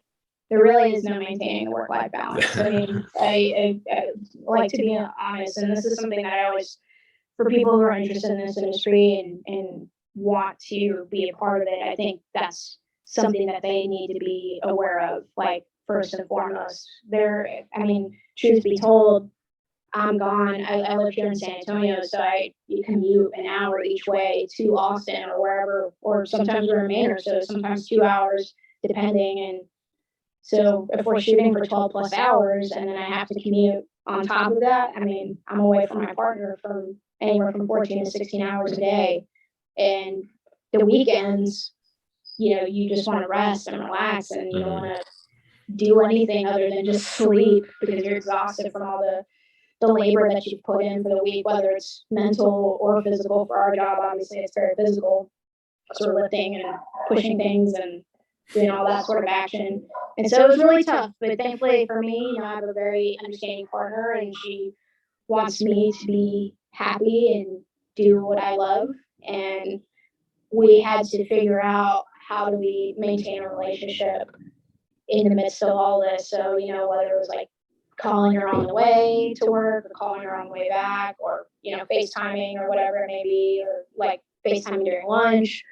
There really is no maintaining a work-life balance. I mean, I like to be honest, and this is something that I always, for people who are interested in this industry and want to be a part of it, I think that's something that they need to be aware of, like, first and foremost. Truth be told, I'm gone. I live here in San Antonio, so I commute an hour each way to Austin or wherever, or sometimes we're in Maine, or so sometimes 2 hours, depending. And so if we're shooting for 12 plus hours and then I have to commute on top of that, I mean, I'm away from my partner from anywhere from 14 to 16 hours a day. And the weekends, you just want to rest and relax, and you don't want to do anything other than just sleep, because you're exhausted from all the labor that you've put in for the week, whether it's mental or physical. For our job, obviously it's very physical, because we're lifting and pushing things and doing all that sort of action. And so it was really tough, but thankfully for me, I have a very understanding partner, and she wants me to be happy and do what I love. And we had to figure out, how do we maintain a relationship in the midst of all this? So, whether it was like calling her on the way to work, or calling her on the way back, or, FaceTiming or whatever it may be, or like FaceTiming during lunch.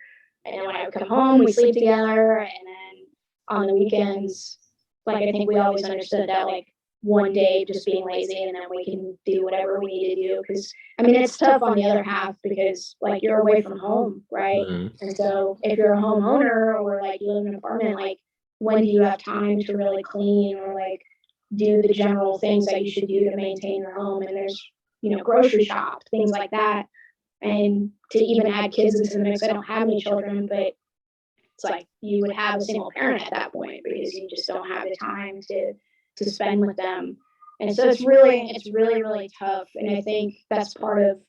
And then when I would come home, we sleep together. And then on the weekends, like, I think we always understood that, like, one day just being lazy, and then we can do whatever we need to do. Because, it's tough on the other half, because, like, you're away from home, right? Mm-hmm. And so if you're a homeowner, or like you live in an apartment, like, when do you have time to really clean, or like do the general things that you should do to maintain your home? And there's, grocery shop, things like that. And to even add kids into the mix, I don't have any children, but it's like you would have a single parent at that point, because you just don't have the time to spend with them. And so it's really tough. And I think that's part of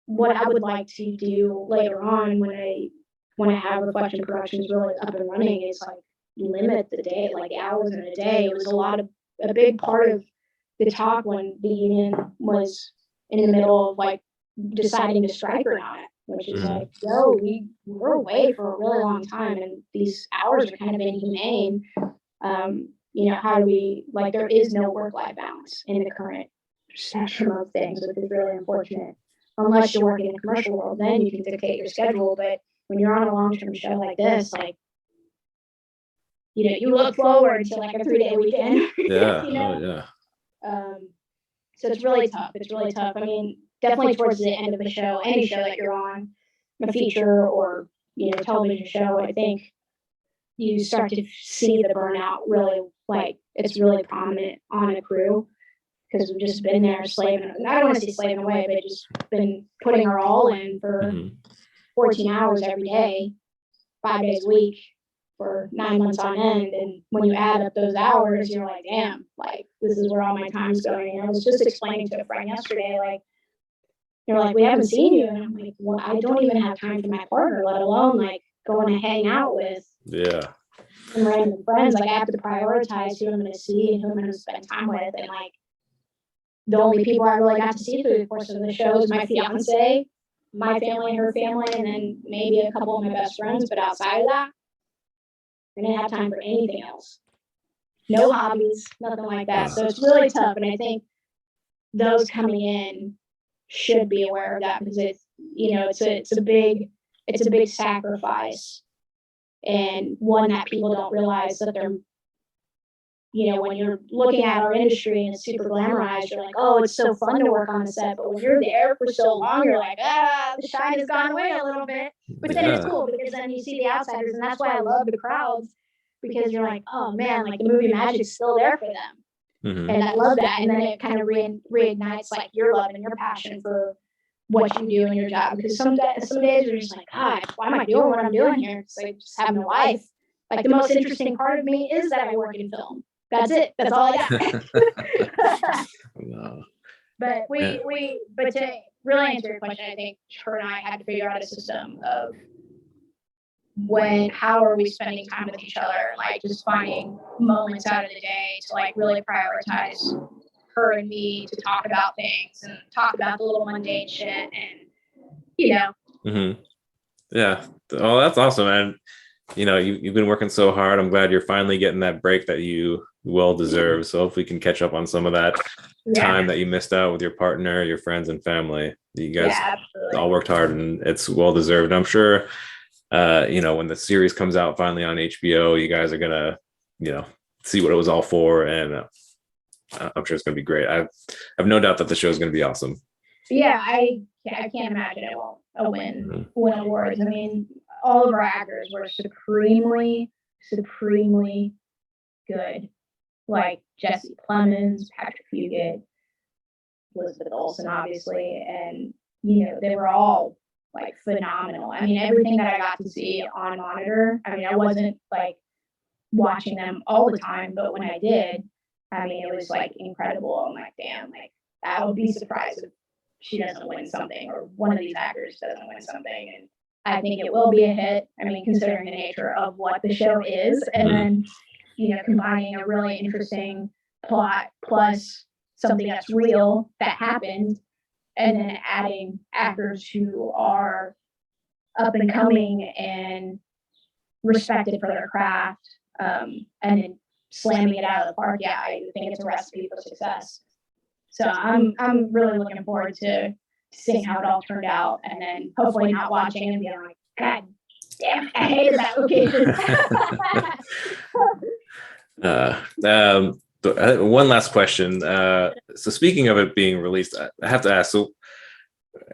what I would like to do later on, when I have Reflection Productions really up and running, is like limit the day, like hours in a day. It was a big part of the talk when the union was in the middle of like deciding to strike or not, which is like, we're away for a really long time, and these hours are kind of inhumane. How do we, like, there is no work-life balance in the current spectrum of things, which is really unfortunate. Unless you're working in the commercial world, then you can dictate your schedule. But when you're on a long-term show like this, like, you look forward to like a 3-day weekend. Yeah. You know? Oh yeah. So it's really tough. It's really tough. I mean, definitely towards the end of a show, any show that you're on, a feature or, television show, I think you start to see the burnout really, like, it's really prominent on a crew because we've just been there slaving. I don't want to say slaving away, but just been putting our all in for 14 hours every day, 5 days a week for 9 months on end. And when you add up those hours, you're like, damn, like, this is where all my time's going. And I was just explaining to a friend yesterday, like, they're like, we haven't seen you. And I'm like, well, I don't even have time for my partner, let alone like going to hang out with some random friends. Like, I have to prioritize who I'm going to see and who I'm going to spend time with. And like, the only people I really got to see through the course of the show is my fiance, my family, her family, and then maybe a couple of my best friends. But outside of that, I didn't have time for anything else. No hobbies, nothing like that. So it's really tough. And I think those coming in should be aware of that because it's a big sacrifice, and one that people don't realize that they're, when you're looking at our industry and it's super glamorized, you're like, oh, it's so fun to work on a set. But when you're there for so long, you're like, the shine has gone away a little bit. But then it's cool because then you see the outsiders, and that's why I love the crowds, because you're like, oh man, like the movie magic's still there for them. And I love that. And then it kind of reignites like your love and your passion for what you do in your job. Because some days you're just like, God, why am I doing what I'm doing here? It's like just having a life. Like, the most interesting part of me is that I work in film. That's it. That's all I got. No. But but to really answer your question, I think her and I had to figure out a system of how are we spending time with each other, like just finding moments out of the day to like really prioritize her and me to talk about things and talk about the little mundane shit and Yeah. Oh, that's awesome, man. You've been working so hard. I'm glad you're finally getting that break that you well deserve. So hopefully we can catch up on some of that time that you missed out with your partner, your friends and family. You guys all worked hard and it's well deserved. I'm sure when the series comes out finally on HBO, you guys are gonna, see what it was all for, and I'm sure it's gonna be great. I've no doubt that the show is gonna be awesome. Yeah, I can't imagine it won't win awards. I mean, all of our actors were supremely good. Like Jesse Plemons, Patrick Fugit, Elizabeth Olsen, obviously, and they were all like phenomenal. I mean, everything that I got to see on monitor, I mean, I wasn't like watching them all the time, but when I did, I mean, it was like incredible. I'm like, damn, like I would be surprised if she doesn't win something or one of these actors doesn't win something. And I think it will be a hit. I mean, considering the nature of what the show is, and then, combining a really interesting plot plus something that's real that happened, and then adding actors who are up and coming and respected for their craft, and then slamming it out of the park. Yeah, I think it's a recipe for success. So I'm really looking forward to seeing how it all turned out, and then hopefully not watching and being like, God damn, I hated that location. One last question. So speaking of it being released, I have to ask. So,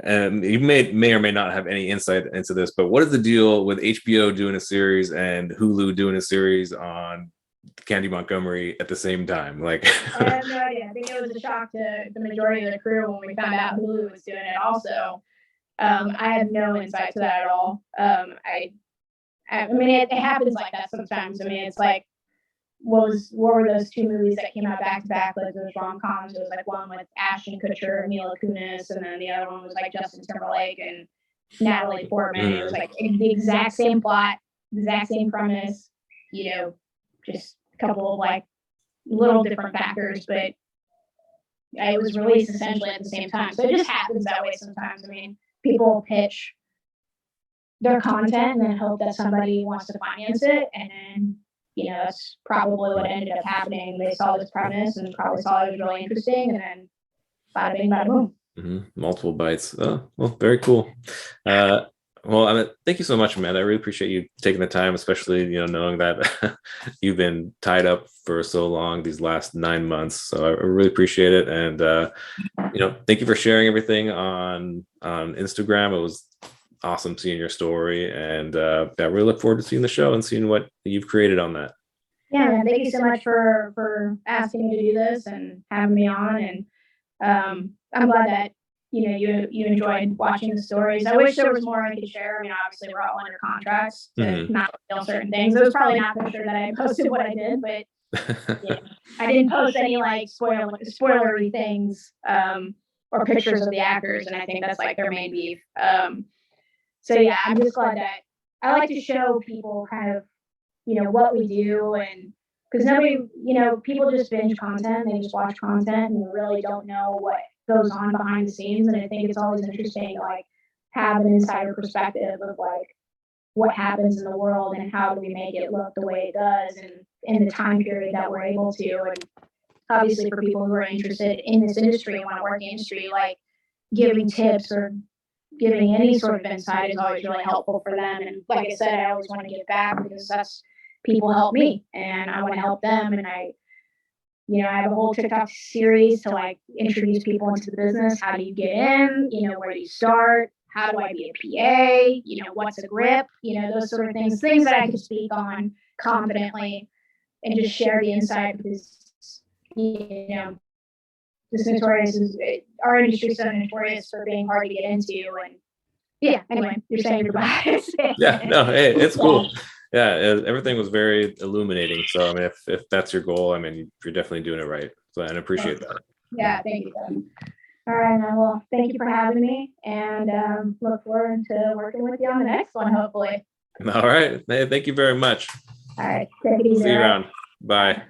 and you may or may not have any insight into this, but what is the deal with HBO doing a series and Hulu doing a series on Candy Montgomery at the same time? Like, I have no idea. I think it was a shock to the majority of the crew when we found out Hulu was doing it also. I have no insight to that at all. I mean, it happens like that sometimes. I mean, it's like, what were those two movies that came out back to back, like those rom-coms? It was like one with Ashton Kutcher and Mila Kunis, and then the other one was like Justin Timberlake and Natalie Portman. It was like the exact same plot, exact same premise, just a couple of like little different factors, but it was released essentially at the same time. So it just happens that way sometimes. I mean, people pitch their content and then hope that somebody wants to finance it, and then that's probably what ended up happening. They saw this premise and probably saw it was really interesting, and then bada bing, bada boom. Multiple bites. Oh, well, very cool. Well, thank you so much, man. I really appreciate you taking the time, especially, knowing that you've been tied up for so long these last 9 months. So I really appreciate it. And, thank you for sharing everything on Instagram. It was awesome seeing your story. And I really look forward to seeing the show and seeing what you've created on that. Yeah, man, thank you so much for asking me to do this and having me on. And I'm glad that you enjoyed watching the stories. I wish there was more I could share. I mean, obviously we're all under contracts to not reveal certain things. It was probably not for sure that I posted what I did, but I didn't post any like spoilery things or pictures of the actors, and I think that's like their main beef. So yeah, I'm just glad that I like to show people kind of what we do, and because nobody, people just binge content, they just watch content and really don't know what goes on behind the scenes. And I think it's always interesting to like have an insider perspective of like what happens in the world and how do we make it look the way it does and in the time period that we're able to. And obviously for people who are interested in this industry and want to work in the industry, like giving tips or giving any sort of insight is always really helpful for them. And like I said, I always want to give back because that's people help me and I want to help them. And I have a whole TikTok series to like introduce people into the business. How do you get in? Where do you start? How do I be a PA? What's a grip? Those sort of things that I can speak on confidently and just share the insight because, this notorious is our industry is so notorious for being hard to get into. And yeah, anyway, you're saying goodbye. Yeah, no, hey, it's cool. Yeah, everything was very illuminating. So I mean, if that's your goal, I mean, you're definitely doing it right. So I appreciate that. Yeah, thank you. All right, man. Well, thank you for having me, and look forward to working with you on the next one, hopefully. All right. Hey, thank you very much. All right. Take it easy. See you around. Bye.